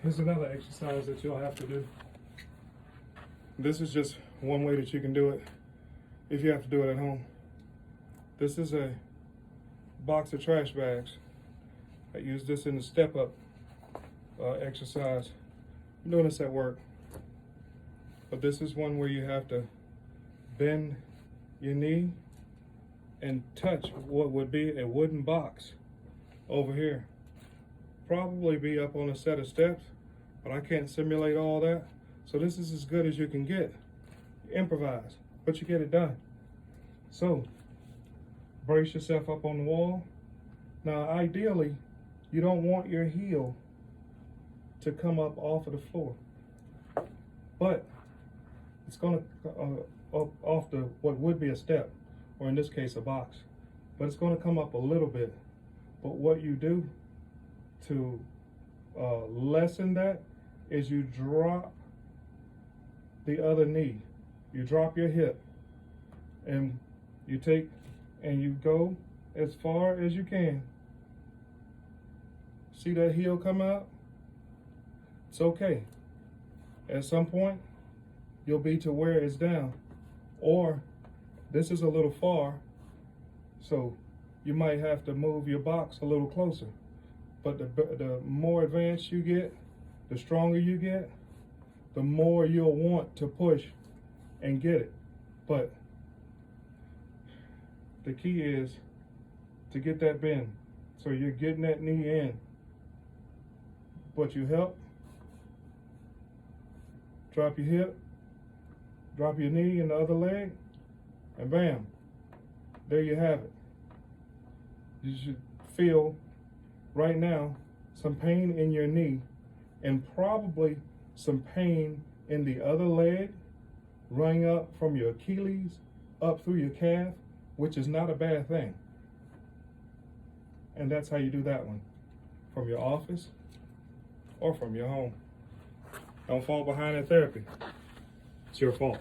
Here's another exercise that you'll have to do. This is just one way that you can do it if you have to do it at home. This is a box of trash bags. I use this in the step up exercise. I'm doing this at work. But this is one where you have to bend your knee and touch what would be a wooden box over here. Probably be up on a set of steps, but I can't simulate all that. So this is as good as you can get. You improvise, but you get it done. So brace yourself up on the wall. Now ideally, you don't want your heel to come up off of the floor, but it's gonna up off the what would be a step, or in this case a box, but it's gonna come up a little bit. But what you do to lessen that is you drop the other knee, you drop your hip, and you take and you go as far as you can. See that heel come out? It's okay. At some point, you'll be to where it's down. Or this is a little far, so you might have to move your box a little closer. But the more advanced you get, the stronger you get, the more you'll want to push and get it. But the key is to get that bend. So you're getting that knee in, but you help, drop your hip, drop your knee in the other leg, and bam, there you have it. You should feel right now some pain in your knee and probably some pain in the other leg running up from your Achilles up through your calf, which is not a bad thing. And that's how you do that one, from your office or from your home. Don't fall behind in therapy. It's your fault.